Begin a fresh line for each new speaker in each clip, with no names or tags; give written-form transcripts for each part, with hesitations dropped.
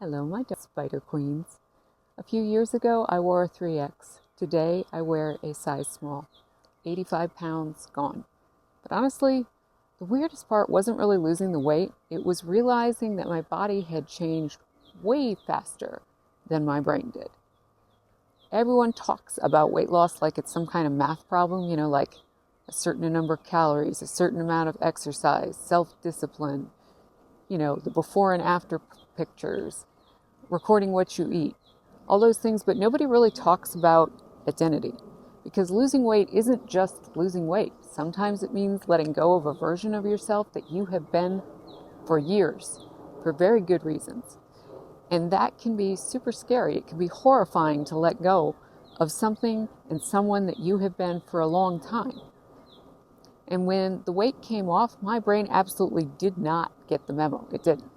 Hello, my Spider Queens. A few years ago, I wore a 3X. Today, I wear a size small. 85 pounds gone. But honestly, the weirdest part wasn't really losing the weight. It was realizing that my body had changed way faster than my brain did. Everyone talks about weight loss like it's some kind of math problem, like a certain number of calories, a certain amount of exercise, self-discipline, the before and after pictures, recording what you eat, all those things, but nobody really talks about identity. Because losing weight isn't just losing weight. Sometimes it means letting go of a version of yourself that you have been for years, for very good reasons. And that can be super scary. It can be horrifying to let go of something and someone that you have been for a long time. And when the weight came off, my brain absolutely did not get the memo. It didn't.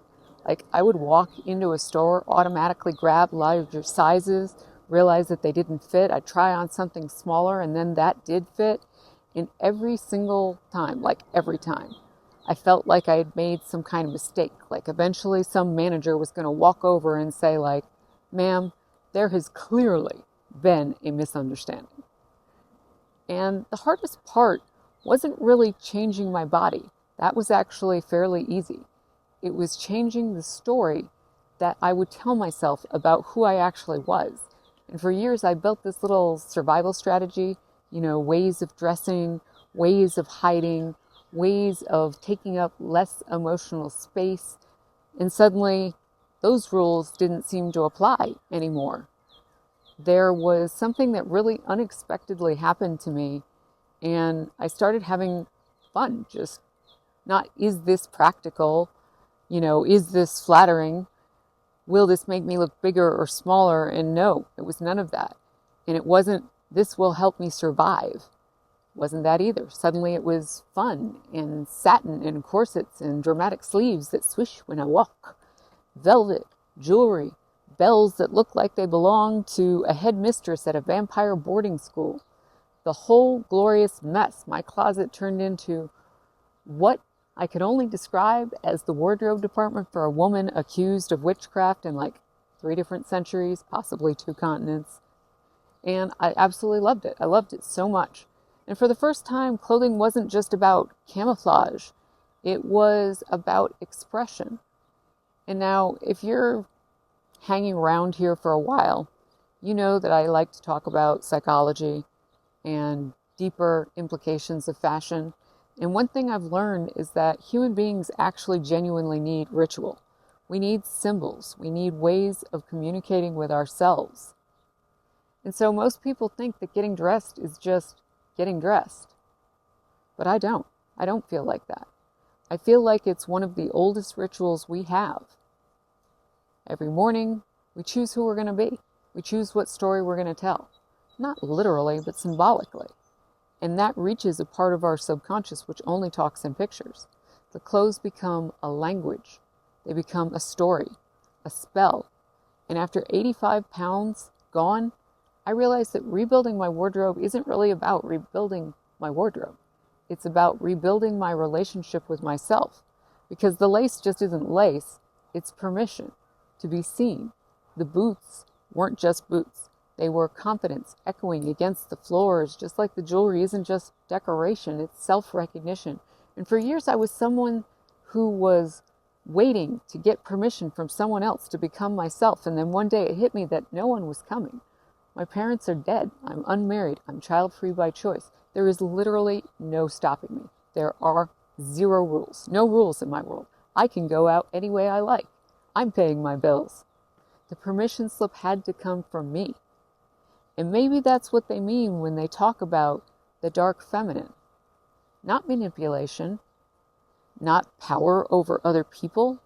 Like, I would walk into a store, automatically grab larger sizes, realize that they didn't fit. I'd try on something smaller, and then that did fit. And every single time, every time, I felt like I had made some kind of mistake. Like, eventually some manager was going to walk over and say, ma'am, there has clearly been a misunderstanding. And the hardest part wasn't really changing my body. That was actually fairly easy. It was changing the story that I would tell myself about who I actually was. And for years, I built this little survival strategy, ways of dressing, ways of hiding, ways of taking up less emotional space. And suddenly, those rules didn't seem to apply anymore. There was something that really unexpectedly happened to me, and I started having fun. Just not, is this practical? Is this flattering? Will this make me look bigger or smaller? And no, it was none of that. And it wasn't, this will help me survive. Wasn't that either. Suddenly it was fun and satin and corsets and dramatic sleeves that swish when I walk. Velvet, jewelry, bells that look like they belong to a headmistress at a vampire boarding school. The whole glorious mess my closet turned into what I could only describe as the wardrobe department for a woman accused of witchcraft in 3 different centuries, possibly 2 continents. And I absolutely loved it. I loved it so much. And for the first time, clothing wasn't just about camouflage. It was about expression. And now, if you're hanging around here for a while, you know that I like to talk about psychology and deeper implications of fashion. And one thing I've learned is that human beings actually genuinely need ritual. We need symbols. We need ways of communicating with ourselves. And so most people think that getting dressed is just getting dressed. But I don't. I don't feel like that. I feel like it's one of the oldest rituals we have. Every morning, we choose who we're going to be. We choose what story we're going to tell. Not literally, but symbolically. And that reaches a part of our subconscious which only talks in pictures. The clothes become a language. They become a story, a spell. And after 85 pounds gone, I realized that rebuilding my wardrobe isn't really about rebuilding my wardrobe. It's about rebuilding my relationship with myself. Because the lace just isn't lace, it's permission to be seen. The boots weren't just boots. They were confidence echoing against the floors, just like the jewelry isn't just decoration, it's self-recognition. And for years I was someone who was waiting to get permission from someone else to become myself. And then one day it hit me that no one was coming. My parents are dead. I'm unmarried. I'm child-free by choice. There is literally no stopping me. There are 0 rules. No rules in my world. I can go out any way I like. I'm paying my bills. The permission slip had to come from me. And maybe that's what they mean when they talk about the dark feminine. Not manipulation, not power over other people,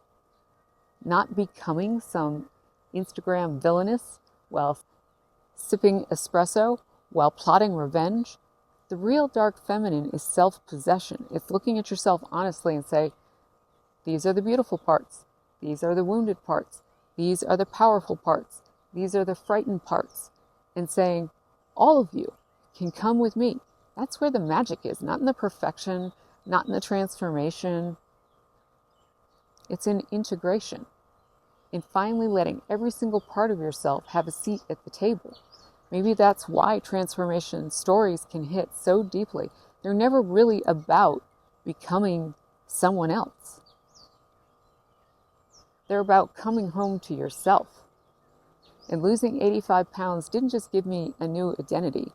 not becoming some Instagram villainess while sipping espresso, while plotting revenge. The real dark feminine is self-possession. It's looking at yourself honestly and say, these are the beautiful parts. These are the wounded parts. These are the powerful parts. These are the frightened parts. And saying, all of you can come with me. That's where the magic is, not in the perfection, not in the transformation. It's in integration. in finally letting every single part of yourself have a seat at the table. Maybe that's why transformation stories can hit so deeply. They're never really about becoming someone else. They're about coming home to yourself. And losing 85 pounds didn't just give me a new identity.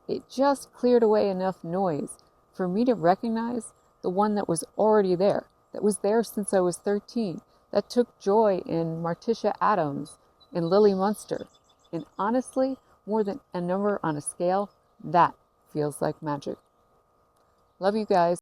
It just cleared away enough noise for me to recognize the one that was already there, that was there since I was 13, that took joy in Morticia Addams and Lily Munster. And honestly, more than a number on a scale, that feels like magic. Love you guys.